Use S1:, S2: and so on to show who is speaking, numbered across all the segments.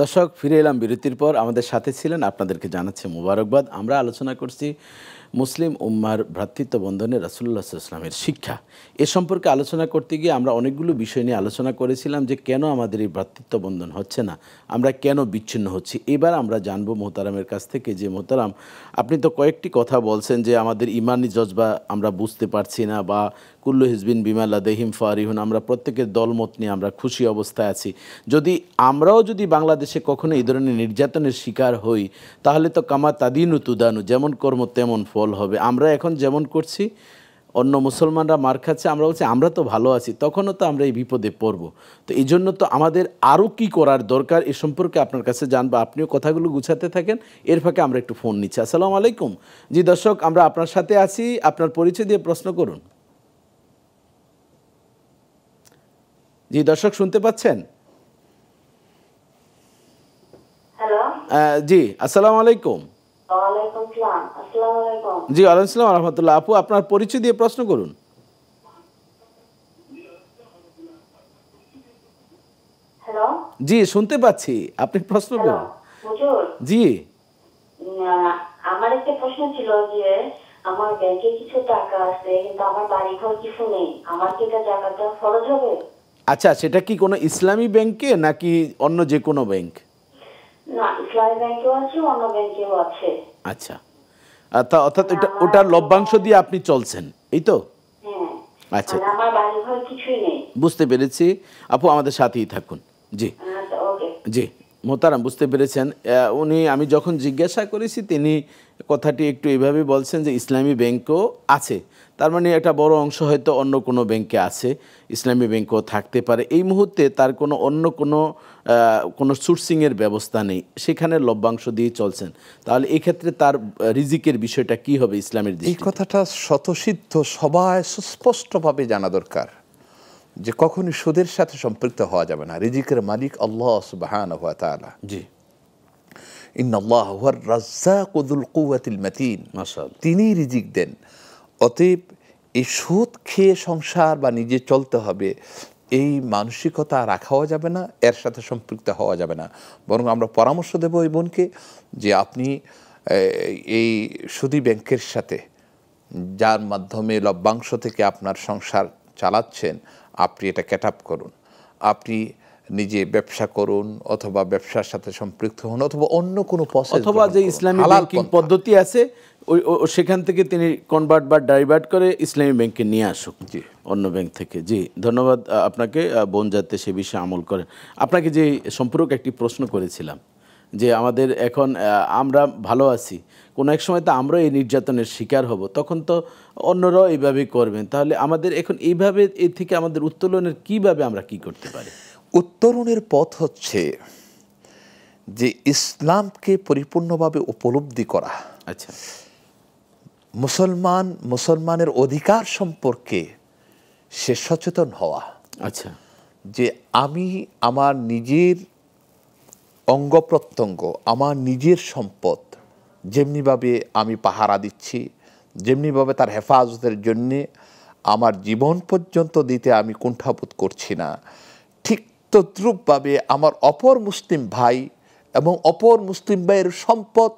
S1: দর্শক, ফিরে এলাম বিরতির পর। আমাদের সাথে ছিলেন, আপনাদেরকে জানাচ্ছে মোবারকবাদ। আমরা আলোচনা করছি মুসলিম উম্মার ভ্রাতৃত্ব বন্ধনে রাসূলুল্লাহ সাল্লাল্লাহু আলাইহি ওয়াসাল্লামের শিক্ষা। এ সম্পর্কে আলোচনা করতে গিয়ে আমরা অনেকগুলো বিষয় নিয়ে আলোচনা করেছিলাম যে কেন আমাদের এই ভ্রাতৃত্ব বন্ধন হচ্ছে না, আমরা কেন বিচ্ছিন্ন হচ্ছি। এবার আমরা জানবো মোহতারামের কাছ থেকে যে মোহতারাম, আপনি তো কয়েকটি কথা বলছেন যে আমাদের ইমানি জজবা আমরা বুঝতে পারছি না, বা কুল্লু হিজবিন বিমা লাদাইহিম ফারিহুন, আমরা প্রত্যেকের দলমত নিয়ে আমরা খুশি অবস্থায় আছি। যদি আমরাও যদি বাংলাদেশে কখনো এই ধরনের নির্যাতনের শিকার হই, তাহলে তো কামা তাদিনু তুদানু, যেমন কর্ম তেমন ফল হবে। আমরা এখন যেমন করছি, অন্য মুসলমানরা মার খাচ্ছে, আমরা বলছি আমরা তো ভালো আছি, তখনও তো আমরা এই বিপদে পড়ব। তো এই জন্য তো আমাদের আরও কী করার দরকার, এ সম্পর্কে আপনার কাছে জানবো। আপনিও কথাগুলো গুছাতে থাকেন, এর ফাঁকে আমরা একটু ফোন নিচ্ছি। আসসালামু আলাইকুম। জি দর্শক, আমরা আপনার সাথে আছি, আপনার পরিচয় দিয়ে প্রশ্ন করুন। জি দর্শক, শুনতে পাচ্ছেন?
S2: হ্যালো।
S1: জি আসসালামু আলাইকুম।
S2: ওয়ালাইকুম আসসালাম। আসসালামু আলাইকুম।
S1: জি ওয়ালাইকুম আসসালাম ওয়া রাহমাতুল্লাহ। আপু, আপনার পরিচয় দিয়ে প্রশ্ন করুন।
S2: হ্যালো।
S1: জি শুনতে পাচ্ছি, আপনি প্রশ্ন
S2: হ্যালো
S1: করুন।
S2: হুজুর,
S1: জি
S2: আমার একটা প্রশ্ন ছিল যে আমার ব্যাংকে কিছু টাকা আছে কিন্তু আমার বাড়ি ঘর কিছু নেই, আমার কি এটা জাকাতটা ফরজ হবে?
S1: আচ্ছা, সেটা কি কোনো ইসলামী ব্যাংকে নাকি অন্য যে কোনো ব্যাংক?
S2: না, ইসলামী ব্যাংকেও আছে, অন্য ব্যাংকেও আছে।
S1: আচ্ছা, অর্থাৎ ওটার লভ্যাংশ দিয়ে আপনি চলছেন, এই তো?
S2: হ্যাঁ,
S1: আচ্ছা,
S2: মানে আমার বাড়ি ঘর কিছুই নেই।
S1: বুঝতে পেরেছি। আপু আমাদের সাথেই থাকুন। জি
S2: আচ্ছা, ওকে।
S1: জি মোহতারাম, বুঝতে পেরেছেন। আমি যখন জিজ্ঞাসা করেছি, তিনি কথাটি একটু এইভাবে বলছেন যে ইসলামী ব্যাংকও আছে। তার মানে একটা বড় অংশ হয়তো অন্য কোনো ব্যাংকে আছে, ইসলামী ব্যাংকও থাকতে পারে। এই মুহূর্তে তার কোনো অন্য কোনো সোর্সিংয়ের ব্যবস্থা নেই, সেখানে লভ্যাংশ দিয়ে চলছেন। তাহলে এই ক্ষেত্রে তার রিজিকের বিষয়টা কি হবে ইসলামের
S3: এই
S1: দৃষ্টিতে?
S3: কথাটা স্বতঃসিদ্ধ, সবাই সুস্পষ্টভাবে জানা দরকার যে কখনই সুদের সাথে সম্পৃক্ত হওয়া যাবে না। রিজিকের মালিক আল্লাহ সুবহানাহু ওয়া তাআলা।
S1: জি
S3: ইন্নাল্লাহা হুয়ার রাজ্জাকু যুল কুওয়াতিল মাতিন।
S1: মাশাআল্লাহ।
S3: তিনি রিজিক দেন। অতএব এই সুদ খেয়ে সংসার বা নিজে চলতে হবে, এই মানসিকতা রাখাও যাবে না, এর সাথে সম্পৃক্ত হওয়া যাবে না। বরং আমরা পরামর্শ দেব এই বোনকে যে আপনি এই সুদী ব্যাংকের সাথে, যার মাধ্যমে লভ্যাংশ থেকে আপনার সংসার চালাচ্ছেন, আপনি এটা ক্যাট আপ করুন। আপনি নিজে ব্যবসা করুন, অথবা ব্যবসার সাথে সম্পৃক্ত হন, অথবা অন্য কোনো প্রসেস,
S1: অথবা যে ইসলামী ব্যাংকিং পদ্ধতি আছে সেখান থেকে তিনি কনভার্ট বা ডাইভার্ট করে ইসলামী ব্যাংকে নিয়ে আসুক,
S3: জি
S1: অন্য ব্যাংক থেকে। জি ধন্যবাদ আপনাকে। বোন যাতে সে বিষয়ে আমল করেন। আপনাকে যে সম্পূরক একটি প্রশ্ন করেছিলাম যে আমাদের এখন আমরা ভালো আছি, কোনো এক সময় তো আমরা এই নির্যাতনের শিকার হব, তখন তো অন্যরাও এইভাবেই করবেন। তাহলে আমাদের এখন এইভাবে এর থেকে আমাদের উত্তোলনের কীভাবে আমরা কি করতে পারি?
S3: উত্তরণের পথ হচ্ছে যে ইসলামকে পরিপূর্ণভাবে উপলব্ধি করা।
S1: আচ্ছা,
S3: মুসলমানের অধিকার সম্পর্কে সে সচেতন হওয়া।
S1: আচ্ছা,
S3: যে আমি আমার নিজের অঙ্গ প্রত্যঙ্গ, আমার নিজের সম্পদ যেমনিভাবে আমি পাহারা দিচ্ছি, যেমনিভাবে তার হেফাজতের জন্যে আমার জীবন পর্যন্ত দিতে আমি কুণ্ঠাবোধ করছি না, ঠিক তদ্রূপভাবে আমার অপর মুসলিম ভাই এবং অপর মুসলিম ভাইয়ের সম্পদ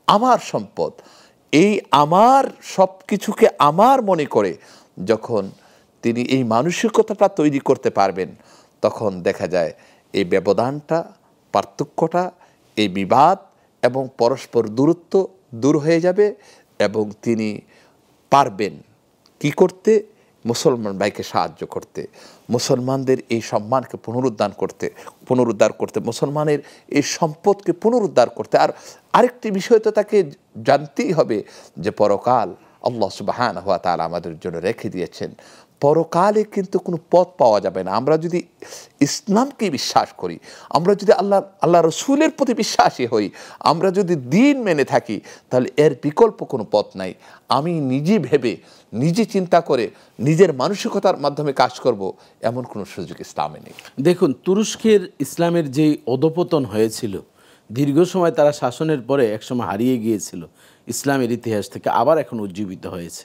S3: আমার সম্পদ, এই আমার সব কিছুকে আমার মনে করে যখন তিনি এই মানসিকতাটা তৈরি করতে পারবেন, তখন দেখা যায় এই ব্যবধানটা, পার্থক্যটা, এই বিবাদ এবং পরস্পর দূরত্ব দূর হয়ে যাবে। এবং তিনি পারবেন কি করতে? মুসলমান ভাইকে সাহায্য করতে, মুসলমানদের এই সম্মানকে পুনরুদ্ধার করতে, মুসলমানের এই সম্পদকে পুনরুদ্ধার করতে। আর আরেকটি বিষয় তো তাকে জানতেই হবে যে পরকাল আল্লাহ সুবহানাহু ওয়া তাআলা আমাদের জন্য রেখে দিয়েছেন। পরকালে কিন্তু কোনো পথ পাওয়া যাবে না। আমরা যদি ইসলামকে বিশ্বাস করি, আমরা যদি আল্লাহ রসুলের প্রতি বিশ্বাসী হই, আমরা যদি দ্বীন মেনে থাকি, তাহলে এর বিকল্প কোনো পথ নাই। আমি নিজে ভেবে, নিজে চিন্তা করে, নিজের মানসিকতার মাধ্যমে কাজ করব, এমন কোনো সুযোগ ইসলামে নেই।
S1: দেখুন, তুরস্কের ইসলামের যেই অধপতন হয়েছিল, দীর্ঘ সময় তারা শাসনের পরে একসময় হারিয়ে গিয়েছিল ইসলামের ইতিহাস থেকে, আবার এখন উজ্জীবিত হয়েছে।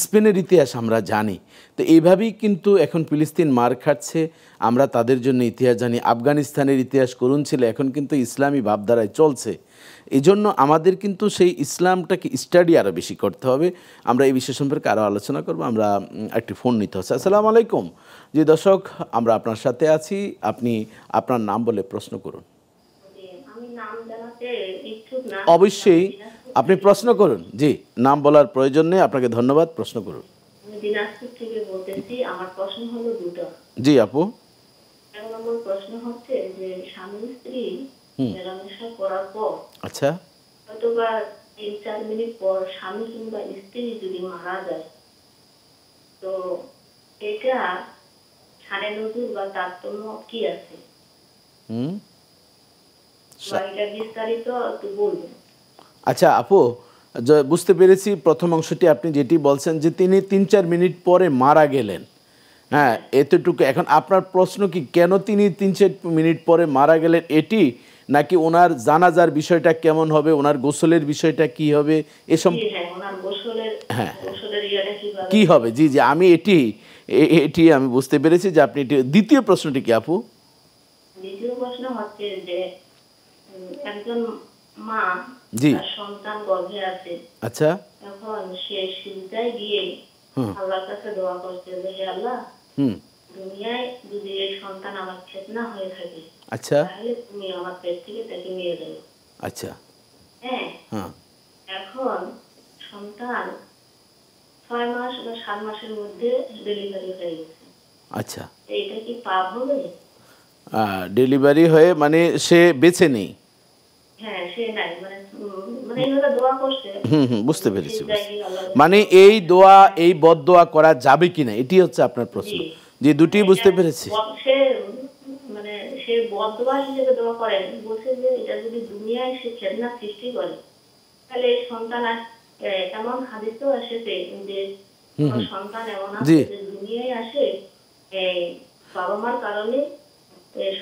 S1: স্পেনের ইতিহাস আমরা জানি। তো এইভাবেই কিন্তু এখন ফিলিস্তিন মার খাচ্ছে, আমরা তাদের জন্য ইতিহাস জানি। আফগানিস্তানের ইতিহাস করুণ ছিল, এখন কিন্তু ইসলামী ভাবধারায় চলছে। এই জন্য আমাদের কিন্তু সেই ইসলামটাকে স্টাডি আরও বেশি করতে হবে। আমরা এই বিষয় সম্পর্কে আরও আলোচনা করব। আমরা একটি ফোন নিতে হচ্ছে। আসসালামু আলাইকুম। জি দর্শক, আমরা আপনার সাথে আছি, আপনি আপনার নাম বলে প্রশ্ন করুন।
S2: আমি নাম জানাতে ইচ্ছুক না।
S1: অবশ্যই আপনি প্রশ্ন করুন। জি, নাম বলার প্রয়োজন নেই, আপনাকে ধন্যবাদ, প্রশ্ন করুন।
S2: আমি দিনাজপুর থেকে বলতেছি। আমার প্রশ্ন হলো দুটো।
S1: জি আপু।
S2: এক নম্বর প্রশ্ন হচ্ছে যে স্বামী স্ত্রী মেলামেশা করার পর
S1: আচ্ছা।
S2: হয়তোবা 3-4 মিনিট পর স্বামী কিংবা স্ত্রী যদি মারা যায়, তো এটা শানে নজুর বা তারতম্য কি আছে?
S1: হুম।
S2: বা এটা বিস্তারিত একটু বলবেন।
S1: আচ্ছা আপু, বুঝতে পেরেছি প্রথম অংশটি আপনি যেটি বলছেন যে তিনি 3-4 মিনিট পরে মারা গেলেন। হ্যাঁ, এতটুকু। এখন আপনার প্রশ্ন কি, কেন তিনি 3-4 মিনিট পরে মারা গেলেন এটি, নাকি ওনার জানাজার বিষয়টা কেমন হবে, ওনার গোসলের বিষয়টা কি হবে, এসব
S2: হ্যাঁ, ওনার গোসলের ইয়াটা কিভাবে
S1: কি হবে? জি জি, আমি এটি আমি বুঝতে পেরেছি যে আপনি এটি। দ্বিতীয় প্রশ্নটি কি আপু?
S2: দ্বিতীয় প্রশ্ন হচ্ছে যে একজন মা
S1: জি।
S2: তার সন্তান গর্ভে আছে,
S1: আচ্ছা।
S2: এখন সে সিজদায় গিয়ে আল্লাহর কাছে দোয়া করছে যে হে আল্লাহ, দুনিয়ায় যদি এই সন্তান আমার ফিতনা হয়ে থাকে,
S1: আচ্ছা।
S2: তাহলে তুমি আমার পেট থেকে তাকে নিয়ে যাও।
S1: আচ্ছা।
S2: হ্যাঁ। এখন সন্তান 6 মাস বা 7 মাসের মধ্যে ডেলিভারি হয়ে গেছে।
S1: আচ্ছা।
S2: এইটা কি পাপ হবে?
S1: ডেলিভারি হয়ে মানে সে বেঁচে নেই?
S2: হ্যাঁ, সে নাই, মানে এইভাবে দোয়া করছে।
S1: বুঝতে পেরেছি। মানে এই দোয়া, এই বদদোয়া করা যাবে কিনা, এটি হচ্ছে আপনার প্রশ্ন। জি, দুটি বুঝতে পেরেছি।
S2: সে বদদোয়া হিসেবে দোয়া করেন, বলছে যে এটা যদি দুনিয়ায় সে ফিতনা সৃষ্টি করে, তাহলে এই সন্তান এমন হাদিসও এসেছে যে সন্তান এমন আছে যে দুনিয়ায় আসে বাবা মার কারণে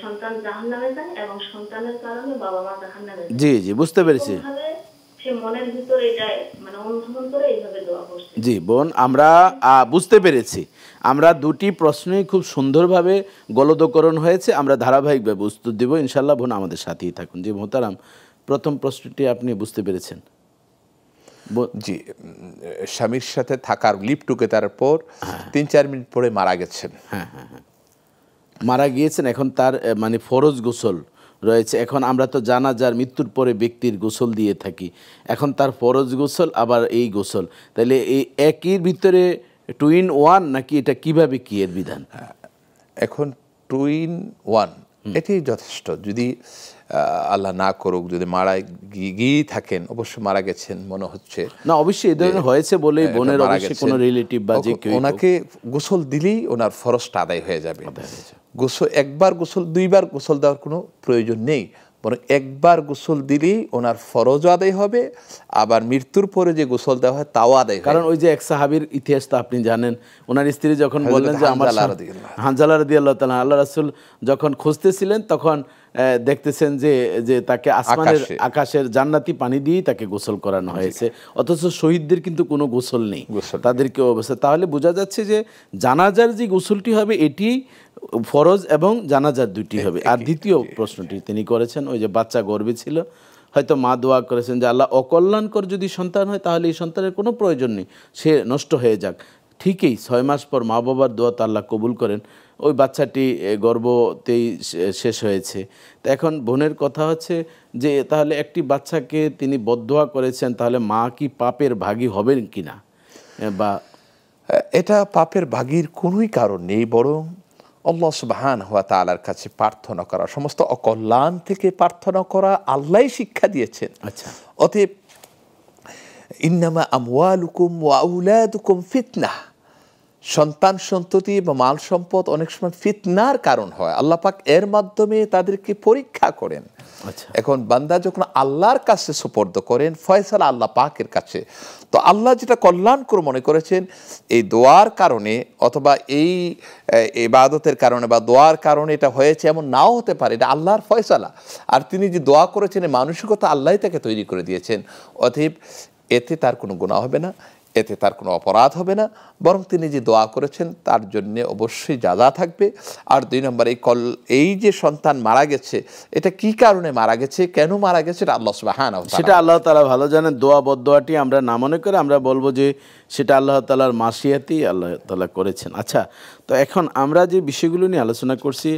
S2: সন্তান জাহান্নামে যায় এবং সন্তানের কারণে বাবা মা জাহান্নামে যায়।
S1: জি জি, বুঝতে পেরেছি।
S2: সে মনের ভিতরে এটা মানে অনুধাবন করে এইভাবে দোয়া করছে।
S1: জি বোন, আমরা বুঝতে পেরেছি। আমরা দুটি প্রশ্নই খুব সুন্দরভাবে গলদকরণ হয়েছে, আমরা ধারাবাহিকভাবে উত্তর দেব ইনশাল্লাহ। বোন আমাদের সাথেই থাকুন। জি মোহতারাম, প্রথম প্রশ্নটি আপনি বুঝতে পেরেছেন?
S3: জি, স্বামীর সাথে থাকার লিপ টুগেদার পর 3-4 মিনিট পরে মারা গেছেন।
S1: হ্যাঁ, মারা গিয়েছেন। এখন তার মানে ফরজ গোসল রয়েছে। এখন আমরা তো জানাজার মৃত্যুর পরে ব্যক্তির গোসল দিয়ে থাকি, এখন তার ফরজ গোসল আবার এই গোসল, তাহলে এই একই ভিতরে 2 in 1 নাকি এটা কিভাবে, কি এর বিধান?
S3: এখন 2 in 1 এটি যথেষ্ট। যদি আল্লাহ না করুক, যদি মারা গিয়ে থাকেন, অবশ্য মারা গেছেন মনে হচ্ছে
S1: না, অবশ্যই এই ধরনের হয়েছে বলেই বোনের অবশ্যই কোনো রিলেটিভ বা যে কেউ
S3: ওনাকে গোসল দিলেই ওনার ফরজটা আদায় হয়ে যাবে। গোসল একবার গোসল, 2বার গোসল দেওয়ার কোনো প্রয়োজন নেই, বরং একবার গোসল দিলেই ওনার ফরজ আদায় হবে, আবার মৃত্যুর পরে যে গোসল দেওয়া হয় তাও আদায় হবে।
S1: কারণ ওই যে এক সাহাবীর ইতিহাস তো আপনি জানেন, ওনার স্ত্রী যখন বললেন যে আমার হানজালা রাদিয়াল্লাহু তাআলা, আল্লাহ রাসূল যখন খুঁজতেছিলেন তখন দেখতেছেন যে তাকে আসমানের আকাশের জান্নাতি পানি দিয়েই তাকে গোসল করানো হয়েছে, অথচ শহীদদের কিন্তু কোনো গোসল নেই, তাদেরকে অবস্থা। তাহলে বোঝা যাচ্ছে যে জানাজার যে গোসলটি হবে এটি ফরজ এবং জানাজার দুটি হবে। আর দ্বিতীয় প্রশ্নটি তিনি করেছেন, ওই যে বাচ্চা গর্ভে ছিল, হয়তো মা দোয়া করেছেন যে আল্লাহ অকল্যাণকর যদি সন্তান হয় তাহলে এই সন্তানের কোনো প্রয়োজন নেই, সে নষ্ট হয়ে যাক। ঠিকই 6 মাস পর মা বাবার দোয়া তো আল্লাহ কবুল করেন, ওই বাচ্চাটি গর্ভতেই শেষ হয়েছে। তো এখন বোনের কথা হচ্ছে যে তাহলে একটি বাচ্চাকে তিনি বদদোয়া করেছেন, তাহলে মা কি পাপের ভাগী হবেন কিনা? বা
S3: এটা পাপের ভাগীর কোনোই কারণ নেই, বরং আল্লাহ সুবহানাহু ওয়া তাআলার কাছে প্রার্থনা করা, সমস্ত অকল্যাণ থেকে প্রার্থনা করা আল্লাহই শিক্ষা দিয়েছেন।
S1: আচ্ছা,
S3: অতএব ইন্নামা আমওয়ালুকুম ওয়া আওলাদুকুম ফিতনাহ, সন্তান সন্ততি বা মাল সম্পদ অনেক সময় ফিতনার কারণ হয়, আল্লাহ পাক এর মাধ্যমে তাদেরকে পরীক্ষা করেন। এখন বান্দা যখন আল্লাহর কাছে সুপর্দ করেন, ফয়সালা আল্লাহ পাকের কাছে, তো আল্লাহ যেটা কল্যাণকর মনে করেছেন এই দোয়ার কারণে অথবা এই ইবাদতের কারণে বা দোয়ার কারণে এটা হয়েছে এমন নাও হতে পারে, এটা আল্লাহর ফয়সালা। আর তিনি যে দোয়া করেছেন এই মানসিকতা আল্লাহই তাকে তৈরি করে দিয়েছেন, অতএব এতে তার কোনো গুনাহ হবে না। এতে তার কোনো অপরাধ হবে না, বরং তিনি যে দোয়া করেছেন তার জন্য অবশ্যই যাজা থাকবে। আর 2 নম্বর, এই যে সন্তান মারা গেছে, এটা কি কারণে মারা গেছে, কেন মারা গেছে, এটা আল্লাহ সুবহানাহু ওয়া তাআলা,
S1: সেটা আল্লাহ তাআলা ভালো জানেন। দোয়া বদদোয়াটি আমরা না মনে করে আমরা বলবো যে সেটা আল্লাহ তাআলার মাশিয়াতি আল্লাহ তাআলা করেছেন। আচ্ছা, তো এখন আমরা যে বিষয়গুলো নিয়ে আলোচনা করছি,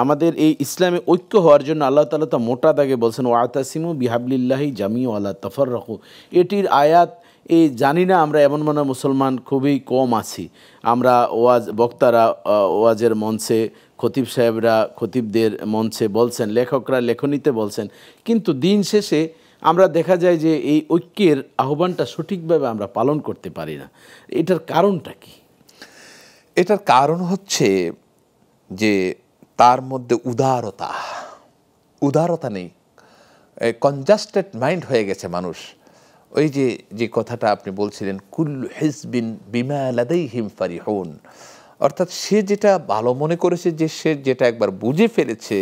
S1: আমাদের এই ইসলামে ঐক্য হওয়ার জন্য আল্লাহ তাআলা তো মোটা দাগে বলছেন ওয়াতাসিমু বিহাবলিল্লাহি জামিউ ওয়ালা তাফাররাকু। এটির আয়াত এই জানি না, আমরা এমন মনে মুসলমান খুবই কম আছি। আমরা বক্তারা ওয়াজের মঞ্চে, খতিব সাহেবরা খতিবদের মঞ্চে বলছেন, লেখকরা লেখনীতে বলছেন, কিন্তু দিন শেষে আমরা দেখা যায় যে এই ঐক্যের আহ্বানটা সঠিকভাবে আমরা পালন করতে পারি না। এটার কারণটা কি?
S3: এটার কারণ হচ্ছে যে তার মধ্যে উদারতা নেই, কনজাস্টেড মাইন্ড হয়ে গেছে মানুষ। ওই যে কথাটা আপনি বলছিলেন, কুল্লু হিজবিন বিমা লাদাইহিম ফারিহুন, অর্থাৎ সে যেটা ভালো মনে করেছে, যে সে যেটা একবার বুঝে ফেলেছে,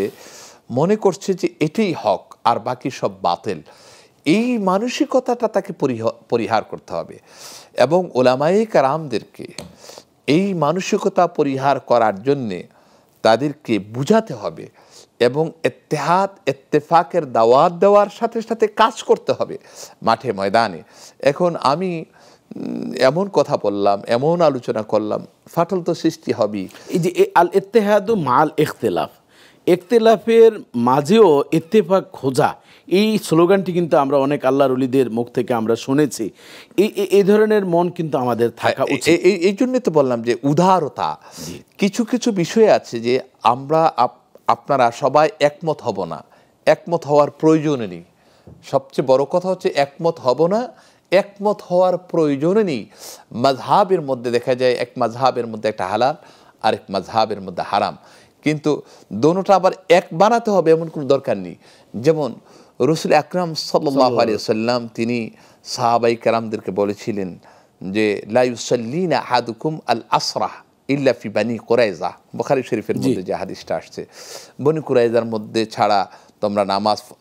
S3: মনে করছে যে এটাই হক আর বাকি সব বাতিল। এই মানসিকতাটা তাকে পরিহার করতে হবে, এবং উলামায়ে কেরামদেরকে এই মানসিকতা পরিহার করার জন্যে তাদেরকে বুঝাতে হবে এবং ইত্তেহাদ ইত্তেফাকের দাওয়াত দেওয়ার সাথে সাথে কাজ করতে হবে মাঠে ময়দানে। এখন আমি এমন কথা বললাম, এমন আলোচনা করলাম, ফাটল তো সৃষ্টি হবেই।
S1: এই যে আল ইত্তেহাদু মাল ইখতিলাফ, ইখতিলাফের মাঝেও ইত্তেফাক খোঁজা, এই স্লোগানটি কিন্তু আমরা অনেক আল্লাহর ওলিদের মুখ থেকে আমরা শুনেছি। এই ধরনের মন কিন্তু আমাদের থাকা উচিত।
S3: এই জন্যই তো বললাম যে উদারতা। কিছু কিছু বিষয় আছে যে আমরা আপনারা সবাই একমত হব না, একমত হওয়ার প্রয়োজনই নেই। সবচেয়ে বড় কথা হচ্ছে একমত হব না, একমত হওয়ার প্রয়োজনই নেই। মাযহাবের মধ্যে দেখা যায় এক মাযহাবের মধ্যে একটা হালাল, আরেক মাযহাবের মধ্যে হারাম, কিন্তু দোনোটা আবার এক বানাতে হবে এমন কোনো দরকার নেই। যেমন রাসূল আকরাম সাল্লাল্লাহু আলাইহি ওয়াসাল্লাম তিনি সাহাবায়ে কেরামদেরকে বলেছিলেন যে লা ইউসাল্লিনা আহাদুকুম আল আসরা ইল্লা ফি বানি কুরাইজা। বুখারী শরীফের মধ্যে যে হাদিসটা আসছে, বনি কুরাইজার মধ্যে ছাড়া তোমরা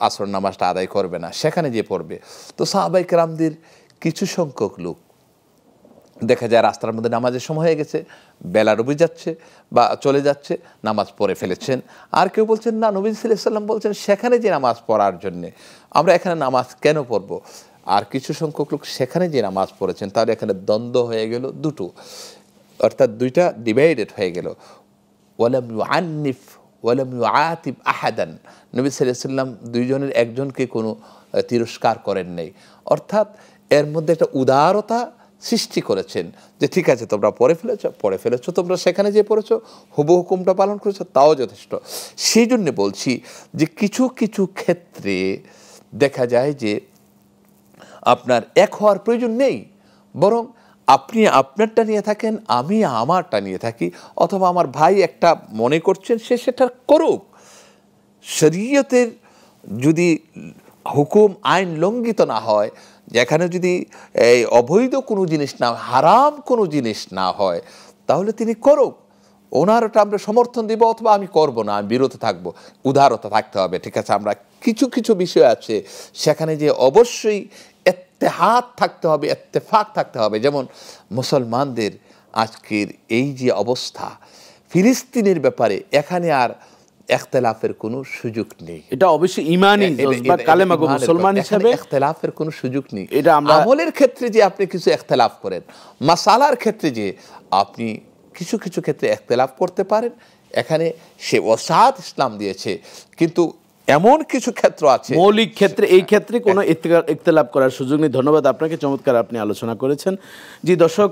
S3: আসর নামাজটা আদায় করবে না, সেখানে যে পড়বে। তো সাহাবায়ে কেরামদের কিছু সংখ্যক লোক দেখা যায় রাস্তার মধ্যে নামাজের সময় হয়ে গেছে, বেলা ডুবে যাচ্ছে বা চলে যাচ্ছে, নামাজ পড়ে ফেলেছেন। আর কেউ বলছেন না, নবী সাল্লাল্লাহু আলাইহি ওয়াসাল্লাম বলছেন সেখানে যে নামাজ পড়ার জন্যে, আমরা এখানে নামাজ কেন পড়বো? আর কিছু সংখ্যক লোক সেখানে যে নামাজ পড়েছেন, তাহলে এখানে দ্বন্দ্ব হয়ে গেল দুটো, অর্থাৎ দুইটা ডিভাইডেড হয়ে গেল। ওয়ালাম ইউআন্নিফ ওয়ালাম ইউআতিব আহাদান, নবী সাল্লাল্লাহু আলাইহি ওয়াসাল্লাম দুইজনের একজনকে কোনো তিরস্কার করেন নাই। অর্থাৎ এর মধ্যে একটা উদারতা সৃষ্টি করেছেন যে ঠিক আছে, তোমরা পড়ে ফেলেছো, তোমরা সেখানে যে পড়েছো, হুবহু হুকুমটা পালন করেছো, তাও যথেষ্ট। সেই জন্য বলছি যে কিছু কিছু ক্ষেত্রে দেখা যায় যে আপনার এক হওয়ার প্রয়োজন নেই, বরং আপনি আপনারটা নিয়ে থাকেন, আমি আমারটা নিয়ে থাকি, অথবা আমার ভাই একটা মনে করছেন সে সেটা করুক। শরীয়তের যদি হুকুম আইন লঙ্ঘিত না হয়, যেখানে যদি এই অবৈধ কোনো জিনিস না, হারাম কোনো জিনিস না হয়, তাহলে তিনি করুক, ওনার ওটা আমরা সমর্থন দিব, অথবা আমি করব না, আমি বিরত থাকবো। উদারতা থাকতে হবে, ঠিক আছে। আমরা কিছু কিছু বিষয় আছে সেখানে যে অবশ্যই ইত্তেহাদ থাকতে হবে, ইত্তেফাক থাকতে হবে। যেমন মুসলমানদের আজকের এই যে অবস্থা ফিলিস্তিনের ব্যাপারে, এখানে আর ইখতিলাফের কোনো সুযোগ নেই।
S1: এটা অবশ্যই ঈমানি জজবা, কালেমা গো মুসলমান হিসেবে
S3: ইখতিলাফের কোনো সুযোগ নেই।
S1: এটা আমরা
S3: আমলের ক্ষেত্রে যে আপনি কিছু ইখতিলাফ করেন, মাসালার ক্ষেত্রে যে আপনি কিছু কিছু ক্ষেত্রে ইখতিলাফ করতে পারেন, এখানে সে ওসাত ইসলাম দিয়েছে। কিন্তু এমন কিছু ক্ষেত্র আছে,
S1: মৌলিক ক্ষেত্রে, এই ক্ষেত্রে কোনো ইখতিলাফ করার সুযোগ নেই। ধন্যবাদ আপনাকে, চমৎকার আপনি আলোচনা করেছেন। জি দর্শক,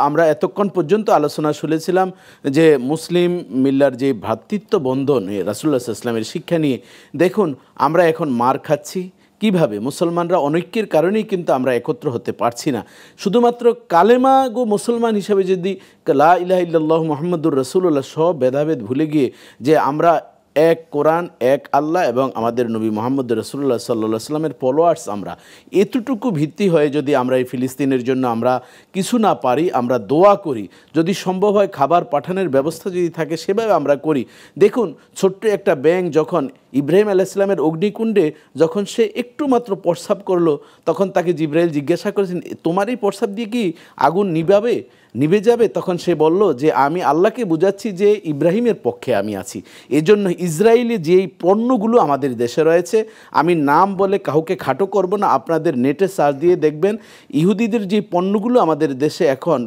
S1: আমরা এতক্ষণ পর্যন্ত আলোচনা শুনেছিলাম যে মুসলিম মিল্লার যে ভ্রাতৃত্ব বন্ধন, রাসূলুল্লাহ সাল্লাল্লাহু আলাইহি ওয়াসাল্লামের শিক্ষা নিয়ে। দেখুন আমরা এখন মার খাচ্ছি কিভাবে, মুসলমানরা অনৈক্যের কারণেই কিন্তু আমরা একত্র হতে পারছি না। শুধুমাত্র কালেমা গো মুসলমান হিসাবে যদি লা ইলাহা ইল্লাল্লাহু মুহাম্মাদুর রাসূলুল্লাহ সব ভেদাভেদ ভুলে গিয়ে যে আমরা এক কোরআন, এক আল্লাহ এবং আমাদের নবী মোহাম্মদ রাসূলুল্লাহ সাল্লাল্লাহু আলাইহি সাল্লামের ফলোয়ার্স আমরা। এতটুকু ভিত্তি হয়ে যদি আমরা এই ফিলিস্তিনের জন্য আমরা কিছু না পারি, আমরা দোয়া করি, যদি সম্ভব হয় খাবার পাঠানোর ব্যবস্থা যদি থাকে সেভাবে আমরা করি। দেখুন, ছোট্ট একটা ব্যাঙ যখন ইব্রাহিম আলাইহিস সালামের অগ্নিকুণ্ডে যখন সে একটু মাত্র প্রস্রাব করলো, তখন তাকে জিবরাইল জিজ্ঞাসা করেছেন, তোমার এই প্রস্রাব দিয়ে কি আগুন নিভে যাবে? তখন সে বলল যে আমি আল্লাহকে বুঝাচ্ছি যে ইব্রাহিমের পক্ষে আমি আছি। এজন্য ইসরায়েলি যেই পণ্যগুলো আমাদের দেশে রয়েছে, আমি নাম বলে কাউকে খাটো করব না, আপনাদের নেটে সার্চ দিয়ে দেখবেন ইহুদিদের যে পণ্যগুলো আমাদের দেশে এখন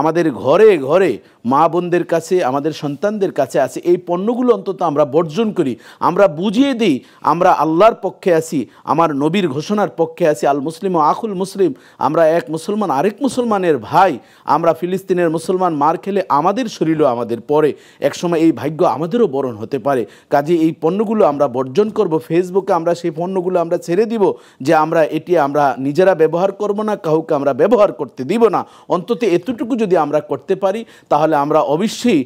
S1: আমাদের ঘরে ঘরে মা বোনদের কাছে, আমাদের সন্তানদের কাছে আছে, এই পণ্যগুলো অন্তত আমরা বর্জন করি, আমরা বুঝিয়ে দিই আমরা আল্লাহর পক্ষে আছি, আমার নবীর ঘোষণার পক্ষে আছি, আল মুসলিম ও আখুল মুসলিম, আমরা এক মুসলমান আরেক মুসলমানের ভাই। আমরা ফিলিস্তিনের মুসলমান মার খেলে আমাদের শরীরও আমাদের পরে, একসময় এই ভাগ্য আমাদেরও বরণ হতে পারে। কাজে এই পণ্যগুলো আমরা বর্জন করব। ফেসবুকে আমরা সেই পণ্যগুলো আমরা ছেড়ে দিব যে আমরা নিজেরা ব্যবহার করব না, কাউকে আমরা ব্যবহার করতে দিব না। অন্তত এতটুকু যদি আমরা করতে পারি তাহলে আমরা অবশ্যই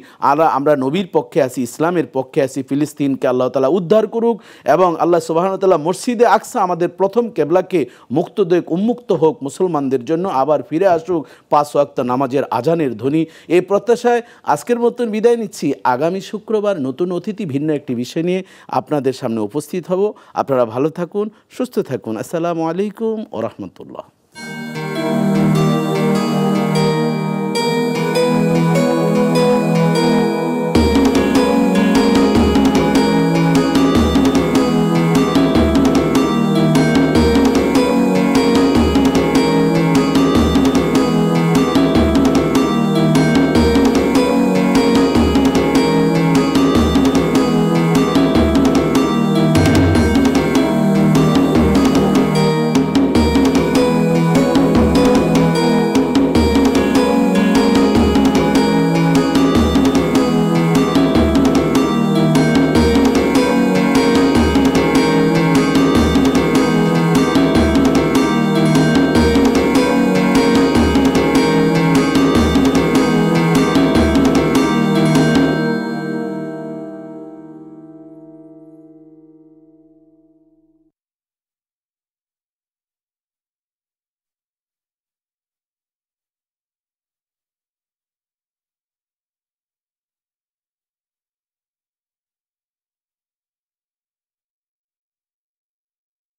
S1: আমরা নবীর পক্ষে আছি, ইসলামের পক্ষে আছি। ফিলিস্তিনকে আল্লাহ তাআলা উদ্ধার করুক এবং আল্লাহ সুবহানাহু ওয়া তাআলা মসজিদে আকসা আমাদের প্রথম কেবলাকে মুক্ত দেখ, উন্মুক্ত হোক মুসলমানদের জন্য, আবার ফিরে আসুক 5 ওয়াক্ত নামাজের আজানের ধ্বনি। এই প্রত্যাশায় আজকের মতন বিদায় নিচ্ছি। আগামী শুক্রবার নতুন অতিথি ভিন্ন একটি বিষয় নিয়ে আপনাদের সামনে উপস্থিত হব। আপনারা ভালো থাকুন, সুস্থ থাকুন। আসসালামু আলাইকুম ওয়া রাহমাতুল্লাহ।